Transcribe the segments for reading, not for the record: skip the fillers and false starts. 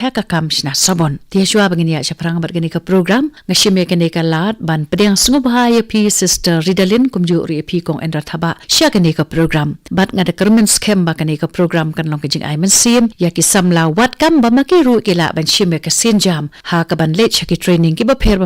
Hekakam shna sabon. Tia shua bangini ya perang bergani ke program. Ngashime kene ke lat ban pedang sungu bahaya pi sister Ridalin kumju ri pi kong Endra Thabah. Shia kene ke program. Bat ngada kermen skem ba kene ke program kan long kejing ai mensim. Ya ki samla wat kam ba makiru kila ban shime ke sinjam. Ha ka ban let ki training ki ba per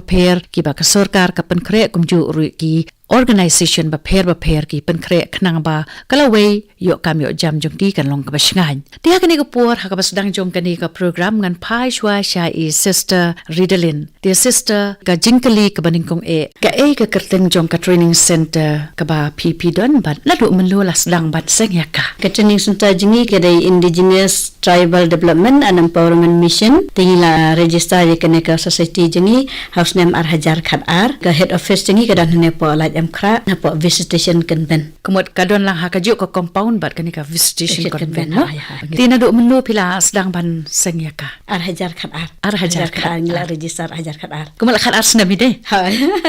ki ba ka sorkar ka pen kre kumju ri ki organisation ba per ki pen kre knang ba kalaway yo kam yo jam jong ki kan long ka basngan tia kani ko por ha ka basdang jong kani ka program ngan pai shwa sha is sister Ridalin tia sister ka jingkali ka baning kong ka kerteng jong ka training center ka ba pp don bat ladu menlu las dang bat seng ya ka training center jingi ka dai Indigeneous Tribal Development and Empowerment Mission tingila register ye kene ka society jingi house name Hajar Khat ka head office jingi ka dan ne po Emkra na po visitation convent. Kumot kadon lang hakajuk ko compound bat kani ka visitation convent no. Tina do menlu pila sedang ban sengya ka. Hajar Khat Hajar Khat ngila register Hajar Khat Kumala Khat snem ide.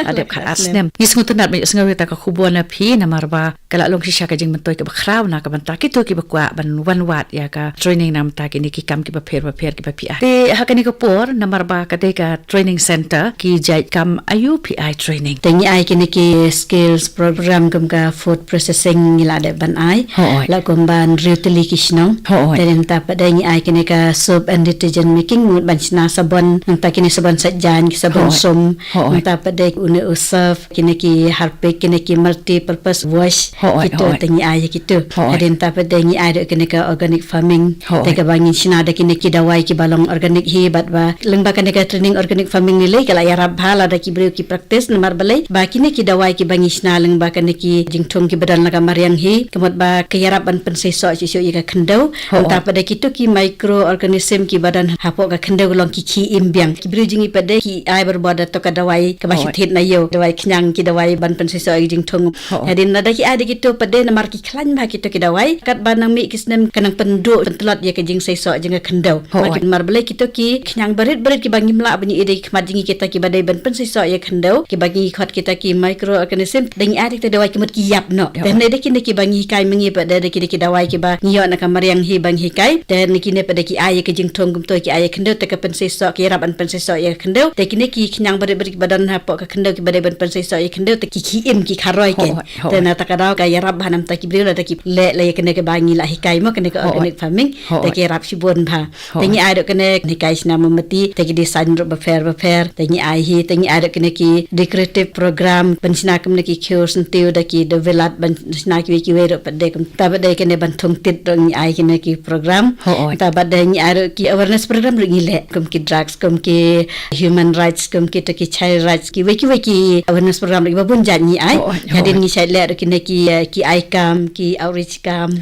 Adep Khat snem. Isngu tunat me sengawi ta ka khubona phi na marba kala long sisha ka jing mentoy ka bakraw na ka banta kitu ki bakwa ban wan wat ya ka training nam ta kini ki kam ki ba per ki ba pi. Te hakani ko por na marba ka de ka training center ki jai kam ayu PI training. Tengi ai kini ki skills program kumka food processing ngila de ban ai la kumban reutili kisno dan ta pada ngi ai kini ka soap and detergent making ban sina sabon ta kini sabon sajan sabon som ta pada une usaf kini ki harpic kini ki multi purpose wash gitu tengi ai gitu dan ta pada ngi ai de kini ka organic farming te ka bangin sina de kini ki dawai ki balong organic hi bat ba lengba kini ka training organic farming ni le kala ya rabhala da ki brio ki practice namar balai ba kini ki dawai ki bangi snaling ba kan ki jingthong ki badan laga mariang hi kemot ba kayarapan penseso isu ika khendau ta pada kitu ki microorganism ki badan hapo ka khendau long ki imbiang ki bridging pada ki ai berbada to ka dawai ka basit hit na yo dawai knyang ki dawai ban penseso i jingthong hadin nada ki ada kitu pada namar ki klan ba kitu ki dawai kat banang mi kisnem kanang penduk pentelot ya ke jing seso jing khendau makin mar bele kitu ki knyang berit ki bangi mla bunyi ide khmat jingi kita ki badai ban penseso ya khendau ki bagi khot kita ki microorganism deng adik te dawai kemut kiyap no dan ne dekine ki bangi kai mengi pada dekine ki dawai ki ba ngiyo na kamariang hi bang hi kai dan nikine pada ki aye ke jing thong gum to ki aye khendo te ka penseso ki raban penseso ya khendo dekine ki knyang bari badan ha po ka khendo ki badai ban penseso ya khendo te ki im ki kharoi ke dan ta ka daw ka ya rab hanam ta ki brio ta ki le kene ke bangi la hi kai mo kene ka organic farming te ki rab shibon bha te ngi ai do kene ni kai sna mamati te ki design ro ba fair te ngi ai hi te ngi ai do kene ki decorative program pensina kem ki Kharsyntiew da ki develop ban sna ki wero pada kem ta pada kene ban thong tit dong ai kene ki program ta pada ni ai ki awareness program ri le kem ki drugs kem ki human rights kem ki to ki child rights ki weki awareness program ri babun janyi ai hadin ni sai le kene ki ai kam ki outreach kam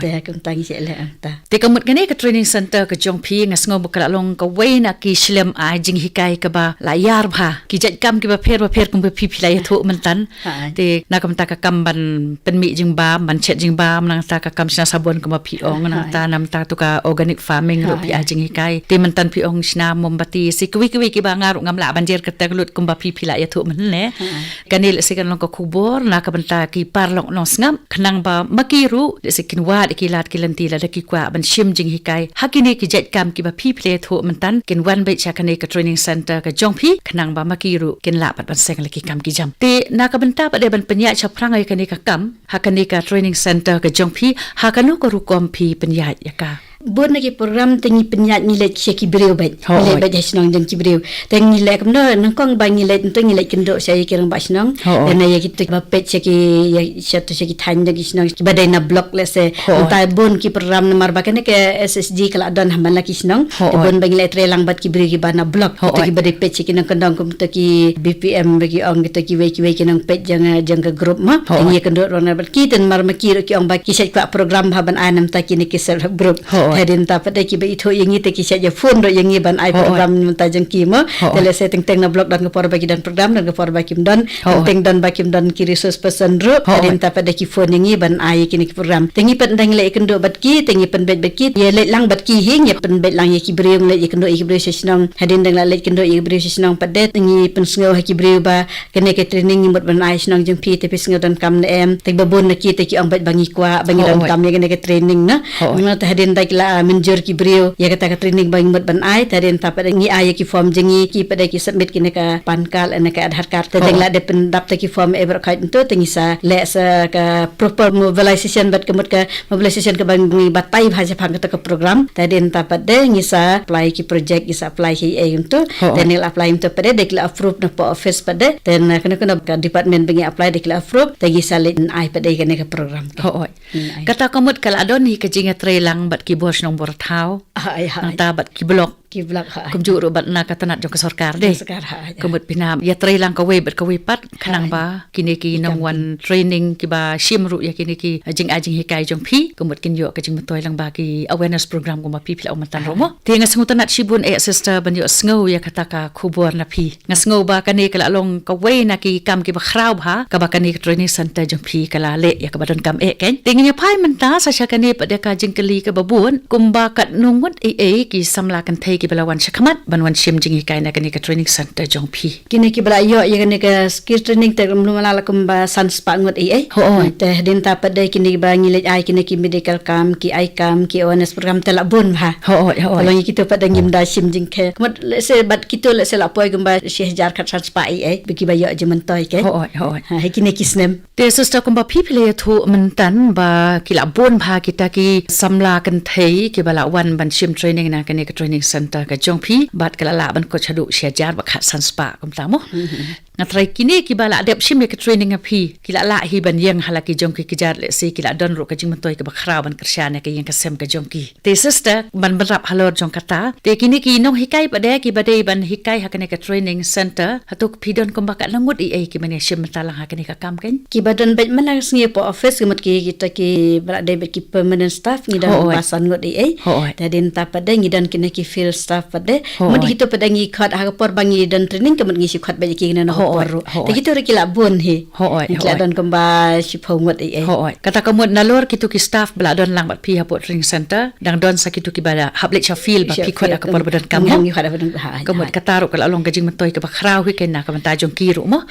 ta kem tangi sai le ta te kamut kene ka training center ka jong phi ngas ngo bakala long ka weina ki slem ai jing hikai ka ba la yar bha ki jat kam ki ba per kum ba phi la thu mentan te nakam ta ka kamban penmi jing ba man chet jing ba nang ta ka kam sina sabon ka pi ong nang ta nam ta tu ka organic farming ro pi ajing hikai te mentan pi ong sina mombati si kwi ki ba ngaru ngamla banjer ka ta lut kum ba pi la ya thu men le kanil se kan long ka khubor na ka banta ki parlok no ngam khnang ba makiru se kin wa ki lat ki lanti la ki kwa ban shim jing hikai hakini ki jet kam ki ba pi le thu mentan kin wan be cha kane ka training center ka jong pi khnang ba makiru kin la pat ban seng la ki kam ki jam te na ka banta pada ban penyak chaprang ai kane ka kam hakane ka training center ka jong phi hakanu ko rukom phi penyak ya ka bon lagi program tengi penyat nilai ki beriu baik nilai baik hasnong jeng ki beriu tengi nilai kemno nangkong bang nilai tentu nilai kendo saya kirang basnong dan ya kita bapet ki ya satu ki tan jeng kisnong badai na block lese ta bon ki program nomor bakane ke SSG kala don haman la kisnong bon bang nilai trelang bat ki beriu ki bana block to ki badai pet ki nang kendong kum to ki BPM bagi ong kita ki we ki nang pet jeng ke group ma tengi kendo rona bat ki ten mar makir ki ong ba ki set program haban anam ta ki ni ki self group hadin ta pada ki be itho yengi te ki saja phone do yengi ban ai program ta jeng ki mo tele setting teng na blog dan ke por bagi dan program dan ke por bagi dan teng dan bakim dan ki resource person ro hadin ta pada ki phone yengi ban ai ki ni program tengi pen dang le kendo bat ki tengi pen bet ki ye le lang bat ki hing ye pen bet lang ye ki breung le ye kendo ye breung sesnong hadin dang la le kendo ye breung sesnong pada tengi pen sngo ha ki breung ba kene ke training ni mot ban ai snong jeng pi te sngo dan kam ne em teng babon na ki te ki ong bat bangi kwa bangi dan kam ye kene ke training na ta hadin dai kila menjur ki brio ya kata ka training bang mut ban ai tadin ta pada ngi ai ki form jengi ki pada ki submit ki ka pankal ana ka adhar card tading la de pendap ta ki form ever kait tu tengisa le sa ka proper mobilization bat kemut ka mobilization ka bang ngi batai bhaja phang ka program tadin ta pada ngisa apply ki project ngisa apply ki ai tu then il apply tu pada dekla approve na po office pada then kena ka department bangi apply dekla approve tengisa le ai pada ka program kata kamut kala adon hi ka jinga trailang bat ki bos nong borthau ta bat ki blok kumjuru bat na katanat jong ka sarkar de kumut pinam ya trailang ka we bat ka we pat kanang ba kini ki nong wan training ki ba shimru ya kini ki jing hikai jong phi kumut kin yo ka jing matoy lang ba ki awareness program ko ma pi pila umatan romo tinga sungutanat shibun sister ban yo sngo ya kata ka khubor na phi ngasngo ba kani kala long ka we na ki kam ki ba khrau ba ka ba kani training center jong phi kala le ya ka badan kam ken tinga nya pai menta sa sha kani pa de ka jing kali ka babun kumba kat nungwat ki samla kan thai ki balawan shakamat banwan shim jing hikai na kani ka training center jong phi kini ki bala yo ya kani ka skill training te lumala kumba sanspa ngot te din ta pada kini ba ngilej ai kini ki medical kam ki ai kam ki awareness program telabun ha kalau kita pada ngimda shim jing ke mat se bat kita le se la poi kumba shehjar khat sanspa bagi ba yo je mentoy ke ha kini ki snem te sister kumba phi pile thu mentan ba kila bon bha kita ki samla kan thei ki bala wan ban shim training na kani ka training center ka jong phi bat kala la ban ko chadu shehjar ba khat sanspa kum ta mo ngatrai kini ki bala adep shim ke training api kila la hi ban yang halaki jong ki kijar le se kila don ro ka jing mantoi ka bakhra ban krshane ka yang ka sem ka jong ki te sister ban barap halor jong kata te kini ki nong hikai pade ki bade ban hikai hakane ka training center hatuk pidon komba ka langut ki mane shim talang hakane ka kam ken ki badan bet mana sngi po office ki mat ki kita ki bala de bet ki permanent staff ngi dan pasan ngot tadin ta pade ngi dan kini ki field staff pade mat kita pade ngi khat ha por bangi dan training ka mat ngi khat ba ki na te kita rikila bun hi kila don komba shipong wat kata kamut nalor kitu ki staff bala don lang bat pi hapot training center dang don sa kitu ki bala hablet cha feel ba pi khot ka por badan kam kamut kataru kala long gajing matoy ka bakrau hi ken na ka manta jong kiru mo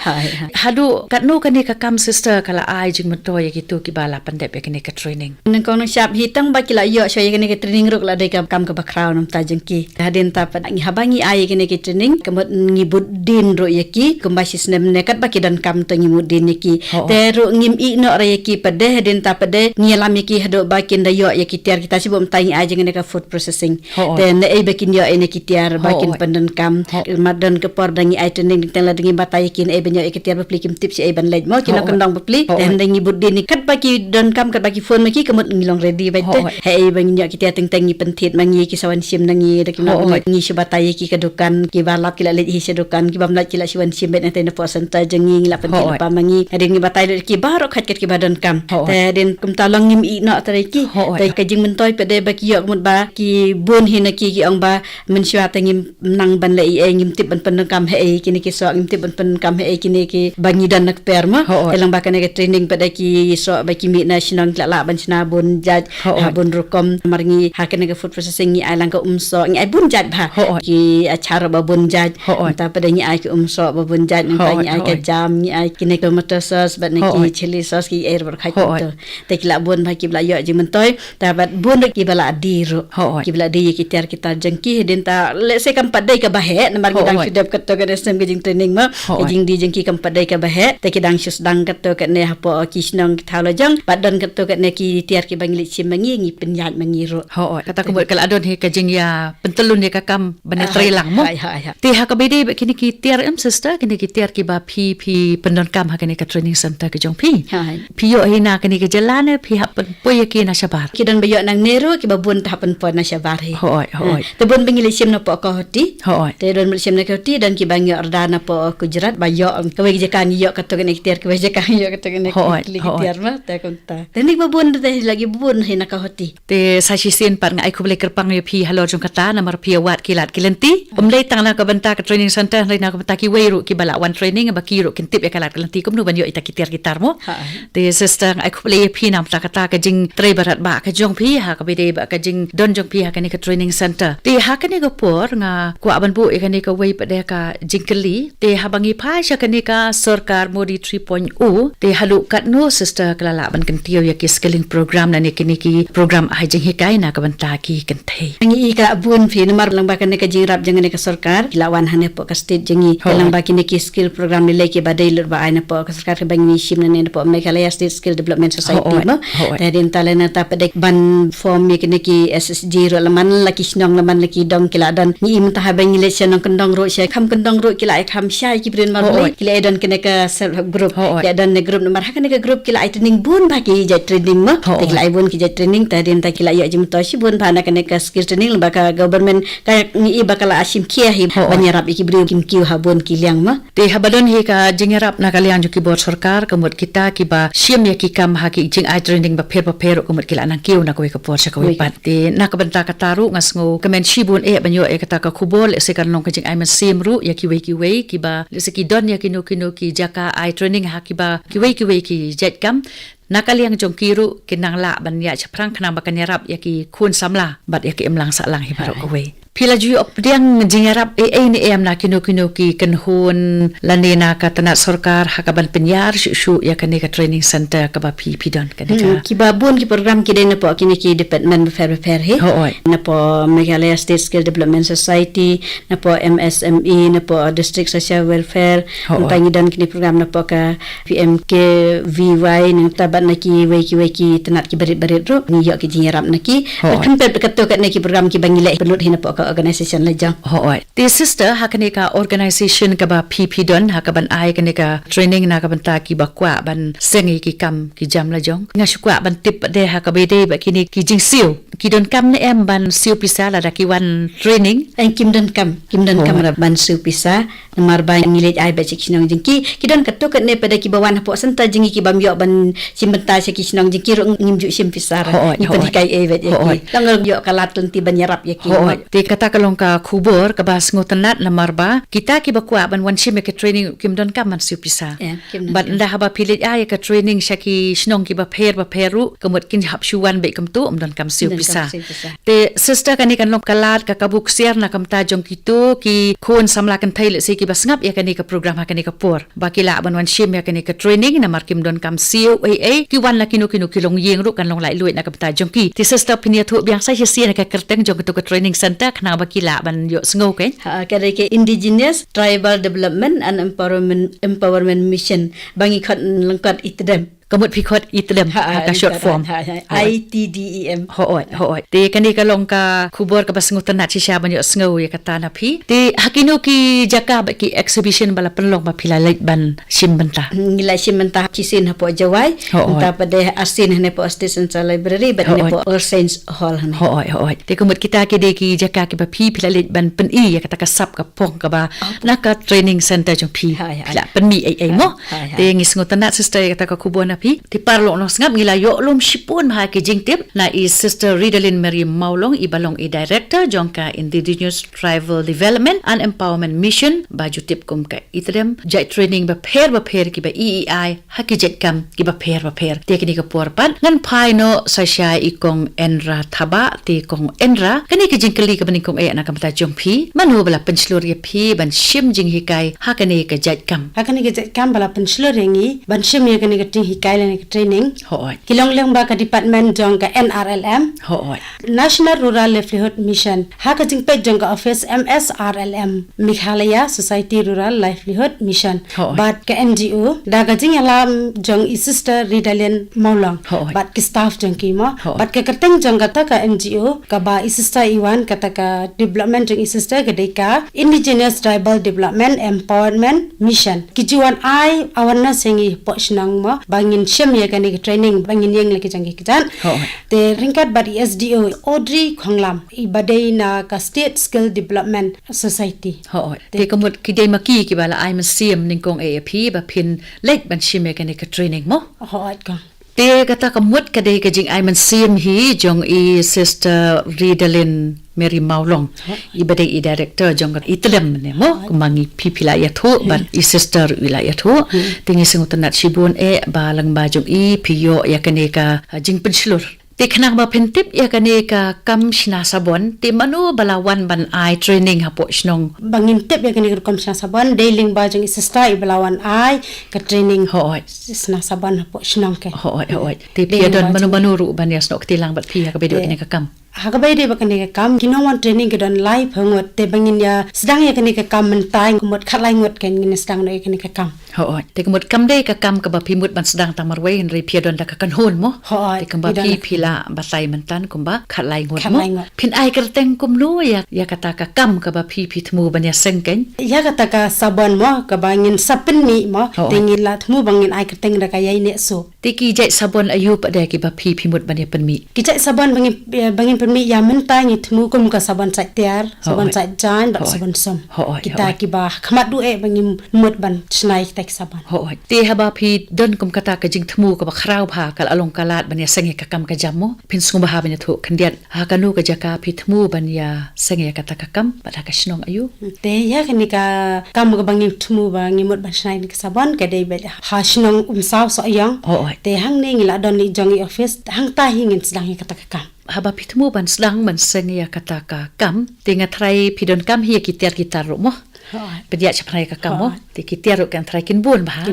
hadu katno kani ka kam sister kala ai jing matoy kitu ki bala pandep kani ka training nang kong shap hitang ba kila yo so kani ka training ro kala de kam ka bakrau nam ta jong ki hadin ta pa ngi habangi ai kani ki training kamut ngi budin ro yaki sinem nekat baki dan kam to ngimudin ki teru ngim i no ra ki pade den ta pade ngilam ki hado bakin da yo ya ki tiar kita sibom tangi aja ngene ka food processing then e bakin yo ene ki tiar bakin pandan kam madan ke por dangi ai tening tela dangi batai kin e benyo ki tiar bapli kim tips e ban lej mo kina kandang bapli then dangi budin ni kat baki dan kam kat baki phone maki kamut ngilong ready bai te he bangi yo ki tiar teng tengi pentit mangi ki sawan sim nangi dak ngi shibatai ki kadukan ki balap ki la lej hi sedukan ki bamlat ki la siwan sim bet tena percentage jengi la penting pa mangi adin ngi batai ki baro khat ket ki badan kam te den kum talong ngim i no tare ki te ka jing mentoi pede ba ki yok mut ba ki bun hina ki ong ba men shwa ta ngim nang ban le ngim tip ban pen kam he kini ki so ngim tip ban pen kam he kini ki bangi dan nak perma telang ba kan ke training pede ki so ba ki mi national la ban sina bun jaj bun rukom marngi ha kan ke food processing ngi ai lang ka so ngi ai bun jaj ba ki acara ba bun jaj ta pede ngi ai ki so ba bun jaj ngi ai ka jam ngi ai kini tomato sauce bat ngi chili sauce ki air ber khai to te ki la bun ba ki bla yo jing mentoi ta bat bun ki bala diru ki bla di ki tiar kita jengki den ta le se kam padai ka bahe namar ki dang sudap kat to ka sem ki jing training ma jing di jengki kam padai ka bahe te ki dang sus dang kat to ka ne ha po ki snong ki thalo jang badan kat to ka ne ki tiar ki bangli sim mangi ngi penyat mangi ro kata ko kal adon he ka jing ya pentelun ya ka kam bane trailang mo te ha ka bede kini ki tiar sister kini ki tiar ki ba phi pendon kam ha kini ka training center ke jong phi yo hina kini ke jalan phi ha poy ki na shabar ki dan bayo nang nero ki babun tahapan po na shabar he te bon bingili sim na po ko hoti te don sim na ko hoti dan ki bangyo ordana po kujrat bayo ka we je kan yo ka to kini tiar ka we je kan yo ka to kini ki tiar ma te konta te ni babun te lagi bun hina ka hoti te sa si sin par ngai ko ble kerpang yo phi halo jong kata namar phi wat kilat kilenti umlei tang na ka banta ka training center lai na ka banta ki weiru ki bala one training baki ro kin tip ya kalat kalanti kum nu ban yo ita gitar mo te sister ai khule phi nam ta kata ka jing tre barat ba ka jong phi ha ka bede ba ka jing don jong phi ha ka ni ka training center te ha ka ni ka por nga kwa ban bu e ka ni ka wei pa de ka jingkeli te ha bangi pha sha ka ni ka sarkar modi 3.0 te halu kat no sister kalala ban kan tiyo ya ki skilling program na ni ki program ai jing hikai na ka ban ta ki kan thei ngi ka bun phi numar lang ba ka ni ka jingrap jang ni ka sarkar lawan hane po ka state jingi lang ba ki ni ki skill program ni leki badai lur ba ai na po ka sarkar ka bangi shim na ni po Meghalaya State Skill Development Society mo tadin talena ta padek ban form mi ki ki SSG ro laman laki snong laman laki dong kila dan ni im ta bangi le senong kendong ro shay kham kendong ro kila ai kham shay ki brin mar kila dan kene ka self help group ya dan ne group numar ha kene ka group kila ai training bun ba ki ja training mo kila ai bun ki ja training tadin ta kila ya jim to shi bun ba na kene ka skill training ba ka government ka ni i bakala asim kia hi banyarap ki brin kim kiu ha bun ki liang mo te habadon hi ka jingarap na kaliang ju ki bor sarkar kamut kita ki ba siam ya ki kam ha ki jing ai training ba pher kamut kila nang kiu na ko ka por sa ko pat te na ka banta ka taru ngas ngo kamen shibun e banyo e kata ka khubol se kan long ka jing ai man sim ru ya ki wei ki ba le se ki don ya ki no ki jaka ai training ha ki ba ki wei ki jet kam nakaliang jong kiru kinang la ban ya chaprang khnang ba kan yarap ya ki khun samla bat ya ki emlang sa lang hi baro ko wei pila ju op diang jingarap ni em na kino ki kan hun lanena ka tanat sarkar hakaban penyar shu ya kan ka training center ka ba pi don kan ka ki babun ki program ki den po kini ki department repair he na po Meghalaya State Skill Development Society na po MSME na po District Social Welfare pangi dan kini program na po ka PMK VY nang tabat na ki wei ki tanat ki barit ro ni yo ki jingarap na ki kan pe kato kat na ki program ki bangile pelut hina po organisation la jang the sister hakane ka organization ka ba pp don hakaban ai kane ka training na ka banta ki ba kwa ban sengi ki kam ki jam la jong nga shukwa ban tip de hakabe de ba kini ki jing siu ki don kam ne em ban siu pisa la da ki wan training en kim don kam ra ban siu pisa namar ba ngilej ai ba chik sinong jing ki don kato kat ne pada ki bawan po santa jing ki bam yo ban simbenta sa ki sinong jing ki ro ngimju sim pisa ra ni padikai e vet ye ki tangal yo kalat lenti ban yarap ye ki kata kalong ka khubor ka bas ngotanat na marba kita ki bakwa ban wan shime ka training kim don ka man siu pisa but nda haba pilit ay ka training shaki snong ki ba pheru kamut kin hap shuwan be kam tu don kam siu pisa te sister kani kan long kalat ka kabuk siar na kam ta jong kitu ki khon samla kan thaile se ki basngap ya kani ka program ha kani ka por bakila ban wan shime ya kani ka training na mar kim don kam siu ki wan la kinu kilong yeng ru kan long lai luit na kam ta jong ki te sister pinia thu biang sai si na ka kerteng jong ka training center na bakila ban yo sngo ke kada ke Indigeneous Tribal Development and Empowerment Mission bangi khat langkat ITDEM kamut phikot ITDEM ka short form ITDEM hoi te kani ka long ka khubor ka basngutan na chisha ban yo sngo ya kata na phi te hakino ki jaka ba ki exhibition bala penlong ba phila lait ban simbanta ngilai simbanta kisin hapo jawai ta pada asin ne po State Central Library ba ne po All Saints Hall hoi te kamut kita ke de ki jaka ki ba phi phila lait ban pen i ya kata ka sap ka pong ka ba na ka training center jong phi phila pen mi ai mo te ngisngutan na sister ya kata ka khubor na phi ti parlo no ngap ngila yo lom shipun ha ke jingtip na is sister Ridalin Mary Mawlong ibalong i director jongka Indigeneous Tribal Development and Empowerment Mission baju tip kum ka ITDEM jai training ba pher ki ba EEI hakijet kam ki ba pher te kini ka porpan ngan phai no sasha ikong Endra Thabah te kong Endra kani ke jingkeli ka baning kong e na kamta jongphi manu bala penslur ye phi ban shim jing hikai hakani ka jat kam bala penslur yengi ban shim ye kani ka ti hikai training kilong ba ka department jong ka NRLM National Rural Livelihood Mission ha ka jing pe jong ka office MSRLM Meghalaya Society Rural Livelihood Mission bat ka NGO da ka jing alam jong i sister Ridalin Mawlong bat ki staff jong ki mo bat ka kateng jong ka ta ka NGO ka ba i sister Iwan kata ka development jong i sister ka de ka Indigeneous Tribal Development Empowerment Mission ki juan ai awareness sengi po sinang mo bangin shem ya kani training bangin yeng leki jangi kijan te ringkat bari SDO Audrey Khonglam ibadai na ka State Skill Development Society te kamut kidai maki ki bala ai museum ningkong AAP ba phin lek ban shem ya kani ka training mo ka te kata kamut kadai ka jing ai museum hi jong i sister Ridalin Mary Mawlong ibadai director jong ITDEM ne mo kumangi pipila ya thu ban I sister wilayah thu tingi singutanat shibun balang bajong I piyo ya kaneka jingpenslur ti khanang ba phentip ya kaneka kam shna sabon ti manu balawan ban ai training hapo snong bangin tip ya kaneka kam shna sabon dailing bajong sister balawan ai ka training hoi shna sabon hapo snong ke hoi ti piadon manu ru ban ya snok tilang bat pia ka bedo kaneka kam hagabai de bakane ka kam kinawan training ke don live hangot te bangin ya sedang ya kane ka kam mentai kumot khatlai ngot ken ngin sedang no kane ka kam te kumot kam de ka kam ka ba pimut ban sedang tamarwei hen ri piadon da ka kanhon mo te kam ba pila batai mentan kumba khatlai ngot mo phin ai kerteng kumlu ya kata ka kam ka ba thmu ban ya sengken ya kata ka sabon mo ka bangin sapen mi mo tingin la thmu bangin ai kerteng da ka yai ne so te ki jai sabon ayu pa de ki ba phimut ban ya penmi ki jai sabon bangin permi ya mentai ni thmu kum ka sabon sai tiar sabon sai jan ba sabon som kita ki ba khamat du bangin mut ban snai tek sabon te haba phi don kum kata ka jing thmu ka ba khrau pha kal along kalat ban ya senge ka kam ka jammo phin sung ba ha ban ya thu khandiat ha kanu ka jaka phi thmu ban ya senge kata ka kam ba ka shnong ayu te ya kani ka kam ka bangin thmu ba ngi mut ban snai ka sabon ka dei ba ha shnong saw so yang te hang ne ngila don ni jong office hang ta hingin sedang kata ka kam haba pitmu ban sedang man sengya kata ka kam tinga trai pidon kam hi kitar ru mo pedia chaprai ka kam mo ti kitar ru kan trai kin bun ba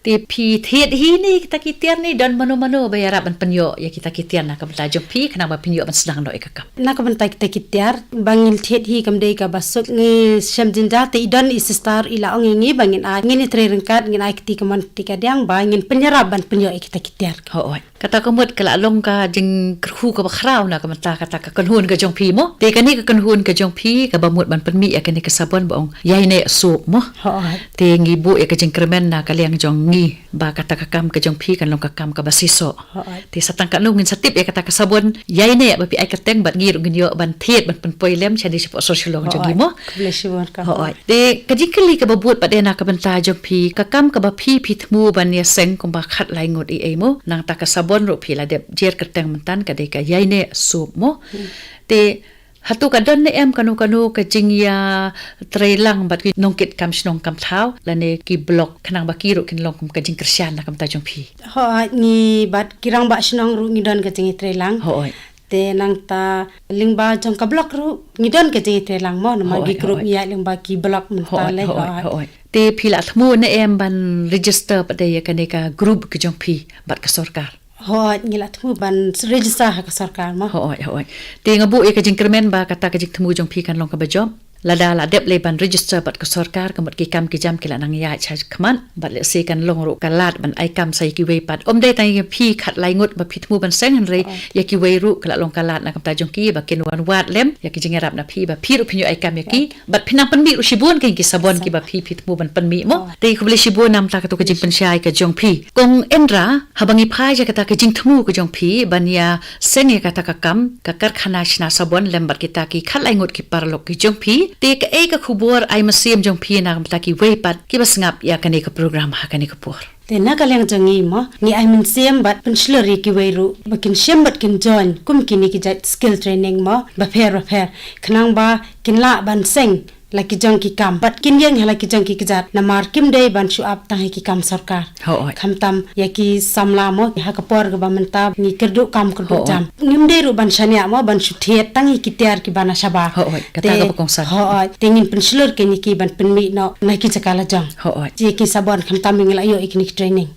ti pi thiet hi ni kita kitar ni don manu bayara ban penyo ya kita kitar na kam ta jong pi kana ba penyo ban sedang no ka kam na ka ban ta kita kitar bangil thiet hi kam dei ka basuk ngi shamjin ja ti don is star ila ong ngi bangin a ngi ni trai rengkat ngi ai ti kaman ti ka diang bangin penyerap ban penyo kita kitar kata kamut kala long ka jing khu ka bakhraw na ka mata kata ka kanhun ka jong pi mo te kani ka kanhun ka jong pi ka bamut ban penmi ya kani ka sabon bong yai ne sup mo te ngi bu ya ka jing kremen na ka liang jong ngi ba kata ka kam ka jong pi kan long ka kam ka basiso te satang ka nungin satip ya kata ka sabon yai ne ba pi ai ka teng bat ngi ru ngin yo ban thiet ban penpoi lem chadi sipo sociolog jong gi mo Kloisimon ka te ka jing kali ka babut pat na ka banta jong pi ka kam ka ba pi thmu ban ya seng kum ba khat lai ngot I mo nang ta ka bon ro phila de jer kerteng mentan ka de ka yai ne sup mo te hatu ka don ne em kanu ka jingya trailang bat ki nongkit kam snong kam thau la ne ki block khanang ba ki ro kin long kum ka jing krsian na kam ta jong phi ni bat kirang ba snong ru ngi don ka jing trailang te nang ta lingba jong ka block ru ngi don ka jing trailang mo na ma gi group ya lingba ki block mental le te phila thmu ne em ban register pa de ya ka group ka jong phi bat ka sarkar ngila thmu ban register ha ka sarkar ma te ngabu e ka jingkremen ba kata ka jing thmu jong phi kan long ka ba job lada la dep le ban register bat ka sarkar ka mat ki kam ki jam ki la nang ya cha khman bat le se kan long ro ka lat ban ai kam sai ki wei pat om dei tai phi khat lai ngot ba phi thmu ban seng han re ya ki wei ru ka long ka lat na kam ta jong ki ba ken wan wat lem ya ki jingarap na phi ba phi ru phi ai kam ya ki bat phinang pan mi ru shibun ki sabon ki ba phi thmu ban pan mi mo te khubli shibun nam ta ka to ka jing pan shai ka jong phi kong Endra habangi phai ja ka ta ka jing thmu ka jong phi ban ya seng ya ka ta ka kam ka karkhana shna sabon lem bat ki ta ki khat lai ngot ki par lok ki jong phi te ka ka khubor ai masem jong phi na kam ta ki wei pat ki basngap ya kani ka program ha kani ka por te na kalyang jangi mo ni ai min sem bat penslori ki weiru bakin sem bat kin join kum kini ki jat skill training mo ba pher khnang ba kin la ban seng laki jong ki kam bat kin yang laki jong ki jat na mar kim dei ban shu ap ta ki kam sarkar kham tam ya ki samla mo ha ka por ga ba menta ni kerdu kam kerdu jam nim dei ru ban shania mo ban shu thiet tangi ki tiar ki bana shaba kata ka bokong sa tengin penslor ke ni ki ban penmi no na ki chakala jang ji ki sabon kham tam ngila yo ikni training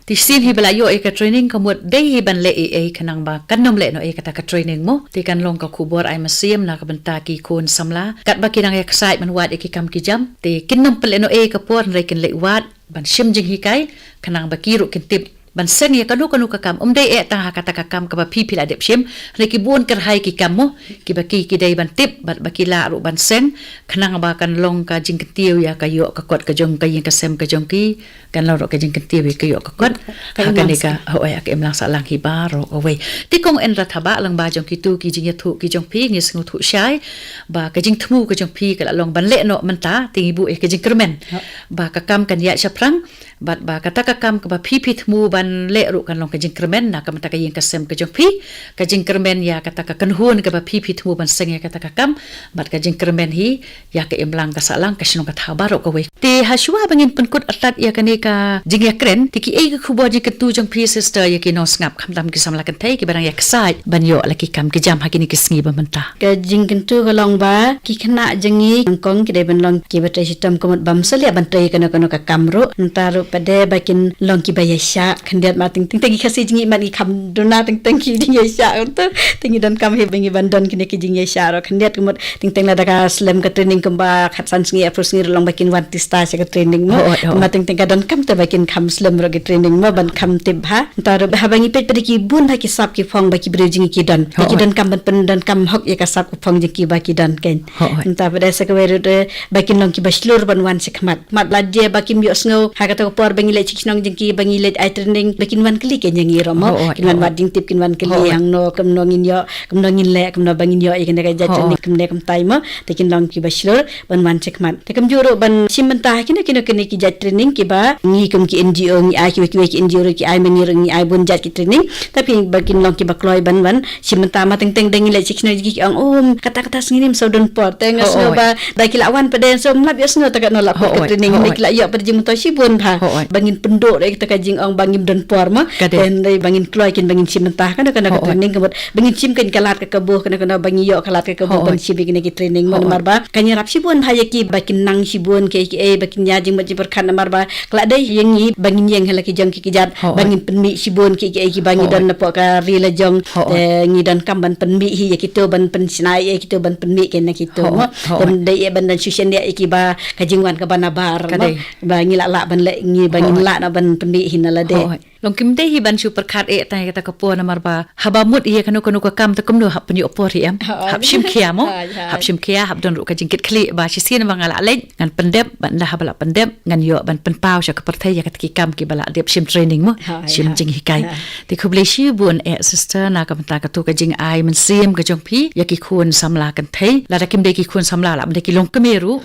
ti sin hi bala yo ka training ka mut dei ban le khanang ba kanom le no kata ka training mo ti kan long ka khubor ai masem na ka banta ki kon samla kat ba kinang exercise man wat ki kam ki jam te kinnom pele no ka por re kin le wat ban sim jing hi kai khanang ba ki ru kin tip ban sen ya kanu ka kam dei ta kata ka kam ka ba phi la dep sim re ki bon kar hai ki kam mo ki ba ki dei ban tip bat ba ki la ru ban sen khanang ba kan long ka jing tiu ya ka yo ka kot ka jong ka yin ka sem ka jong ki kan lo ro ka jing tiu ka yo ka kot ka ni ka ka em lang sa lang hi ba ro we ti kong Endra Thabah lang ba jong ki tu ki jing ya thu ki jong phi ngi sngu thu shai ba ka jing thmu ka jong phi ka long ban le no man ta ti bu ka jing kremen ba ka kam kan ya shaprang bat ba kata ka kam ka ba phi thmu ban ban le ru kan long ka jingkremen na kam ta ka yin kasem ka jong pi ka jingkremen ya kata ka kanhun ka ba pi thmu ban seng ya kata ka kam bat ka jingkremen hi ya ka imlang ka salang ka shinong ka Thabah ro ka we te haswa bangin penkut atat ya kane ka jing ya kren ti ki e ka khubo ji ka tu jong pi sister ya ki no ngap kham dam ki samla kan thai ki barang ya kasai ban yo la ki kam ki jam ha ki ni ki sngi ba manta ka jing kan tu ka long ba ki khana jangi kong ki de ban long ki ba tai sitam komot bam salia ban tai kana ka kamro ntaru pade bakin long ki ba ya sha khandiat ma ting ting ki khasi jingi man ki kham dona ting ki jing ya sha tu ting dan kam he bengi bandon ki ne ki jing ya sha ro khandiat komot ting la da ka slam ka training kamba khatsan sngi apro sngi long bakin wan tista se ka training mo ma ting ka dan kam ta bakin kham slam ro ki training mo ban kham tib ha ntaru ba bangi pet pedi ki bun ha ki sap ki phong ba ki bridging ki dan kam ban pen dan kam hok ya ka sap ku phong ki ba ki dan ken nta pada se ka weru de bakin long ki baslur ban wan se khmat mat la je bakim yo sngo ha ka to por bangi le chiknong jing ki bangi le ai training bakin wan kli ken yang iro mo kin wan wading tip kin wan kli yang no kam no ngin yo kam no ngin le kam no bangin yo i ken ka ja training kam ne kam tai mo te kin long ki baslur ban wan se khmat te kam juro ban simenta kin ki ja training ki ba ngi kam ki NGO ngi ai ki NGO ki ai meni ngi ai bun ja ki training tapi bakin long ki bakloi ban simenta ma teng dengi le chiknong jing ki ang kata-kata snginim so don por te ngas no ba da ki lawan pada so mlap yo sno ta ka no la ko training ni ki la yo pada jing to si bun ha bangin penduk de kita ka jing ang bangin don por ma den dai bangin kloi kin bangin simenta kan ka training ka bangin sim kan kalat ka kabuh kan bangin yo kalat ka kabuh ban si bikin ki training mo marba kan yarap si bun ha ki bakin nang si bun ke bakin ya jing maji perkan marba kala dai yang ni bangin yang hala ki jang ki jat bangin penmi si bun ki bangin dan na po ka rila jong ngi dan kam ban penmi hi ya kita ban pen sinai kita ban penmi ken na kita mo dan dai ban dan susen dia ki ba ka jingwan ka banabar ba ngi la ban le ngi bangin la na ban penmi hin la de long kim dei hi ban super khat ta kata ka po na marba habamut iya kanu ka kam ta kumno hap ni opor hiam hap shim khia mo hap shim khia hap don ru ka jingkit khli ba si sin bang ala le ngan pendep ban da habala pendep ngan yo ban pen pau sha ka perthai ya ka ki kam ki bala dep shim training mo shim jing hikai ti khubli shi bun sister na ka ta ka tu ka jing ai man sim ka jong phi ya ki khun samla kan thai la da kim de ki khun samla la de ki long kemeru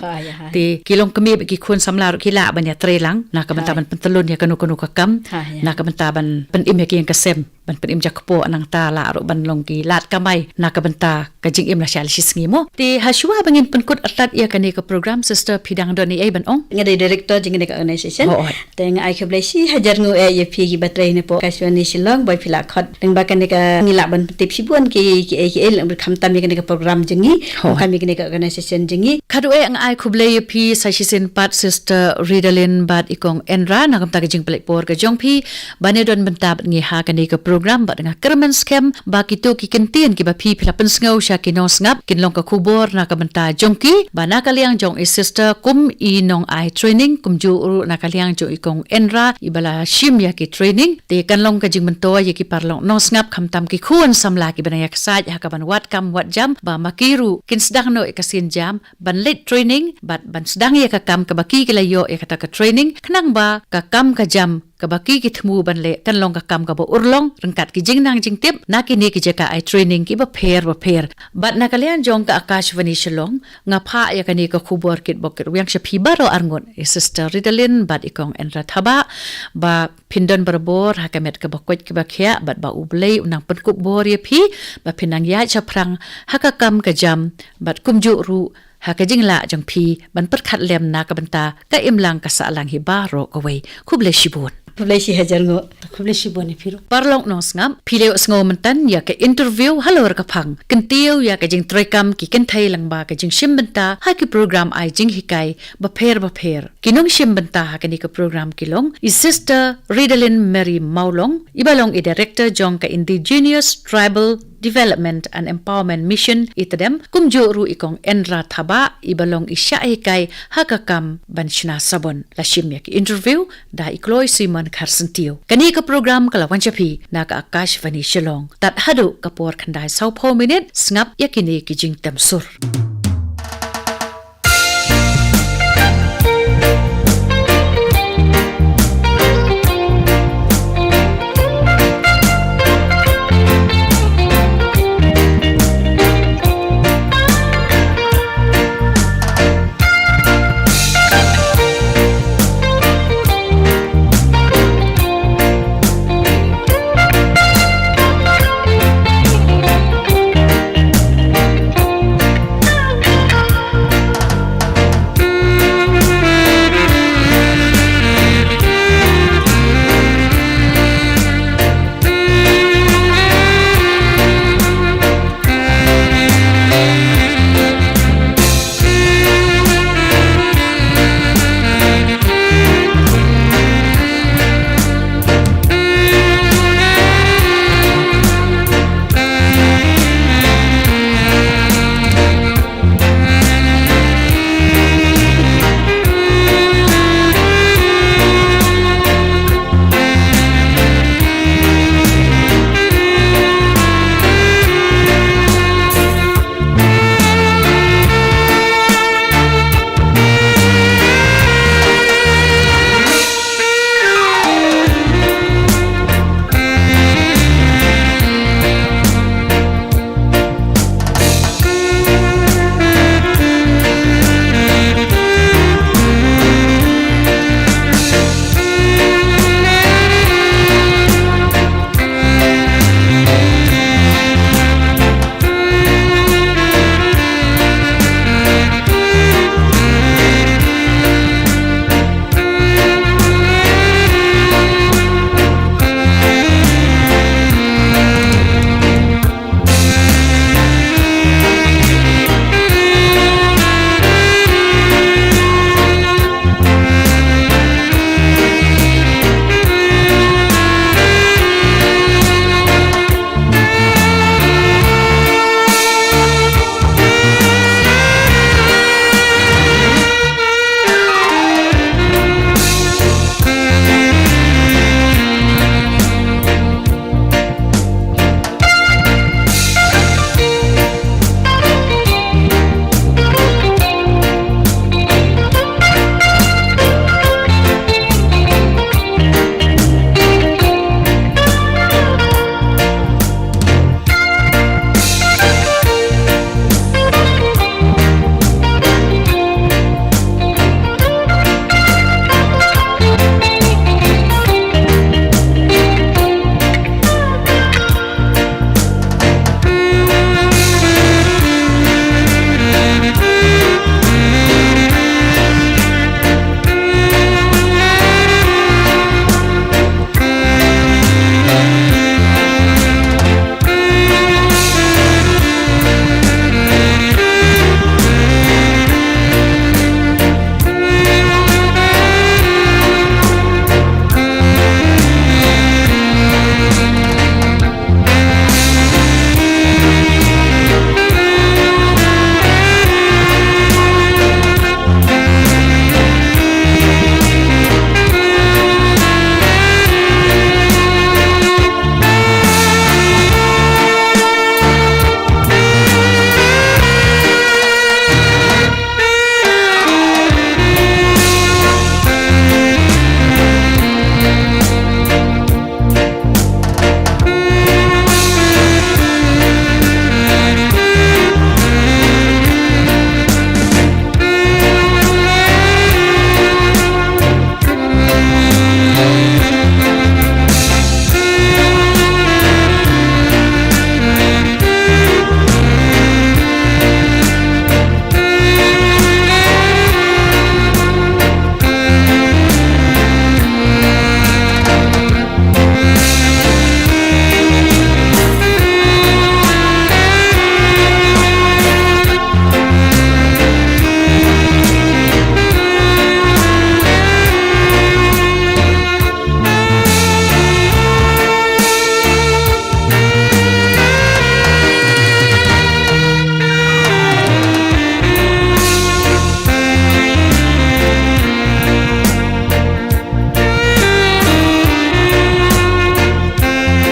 ti ki long keme ki khun samla ki la ban ya trelang na ka ban pentelun ya kanu ka kam na ka banta ban penim ya ki yang kasem ban penim jakpo anang ta la ro ban long ki lat kamai na ka banta ka jing im la shal shisngi mo ti haswa bangin penkut atat ya kane ka program sister pidang doni ai ban ong ngade director jing ka organization teng ai khablai si hajar ngu ye phi ki batrai ne po kaswani silong boy phila khat teng ba kane ka ngila ban tip sibun ki el kham tam ya kane ka program jingi kami kane ka organization jingi khadu ang ai khublai ye phi sashisin pat sister Ridalin bat ikong Endra na kam ta ka jing plek por ka jong phi bane don banta ngi ha kane ka program ba nga kermen scam ba kito ki kentien ki ba phi phila pen ngau sha ki no ngap kin long ka khubor na ka banta jongki ba na ka liang jong sister kum i nong ai training kum ju ru na ka liang jo ikong Endra ibala shim ya ki training te kan long ka jing mento ye ki parlong no ngap kham tam ki khun samla ki bana yak sa ha ka ban wat kam wat jam ba makiru kin sedang no ikasin jam ban late training bat ban sedang ye ka kam ka baki ki layo ye kata ka training khnang ba ka kam ka jam kabaki ki thmu ban le kan long ka kam ka bo urlong rengkat ki jing nang jing tip na ki ne ki jaka ai training ki ba pher bat na kalian jong ka akashvani shalong nga pha ya kani ka khubor kit bokir yang shapi baro arngon sister Ridalin bat ikong Endra Thabah ba pindon berbor hakamet ka bakot ki ba khia bat ba ublei unang penkuk bor ye phi ba pinang ya chaprang hakakam ka jam bat kumju ru haka jingla jong phi ban perkhat lem na ka banta ka imlang ka sa lang hi baro away khuble shibun Publishi hajar ngo publishi boni phiru parlong no ngam phileo sngo mentan ya ka interview halor ka phang kentiu ya ka jing trekam ki ken thai lang ba ka jing shimbenta ha ki program ai jing hikai ba pher kinong shimbenta ha ka ni ka program kilong is sister Ridalin Mary Mawlong ibalong i director jong ka Indigeneous Tribal Development and Empowerment Mission ITDEM kumjo ru ikong Endra Thabah ibalong isya hikai hakakam banshna sabon la shimya ki interview da Kloisimon Kharsyntiew kani ka program kalawan chapi na ka akashvani shalong tat hadu kapor khandai sau 4 minute ngap yakini ki jing tam sur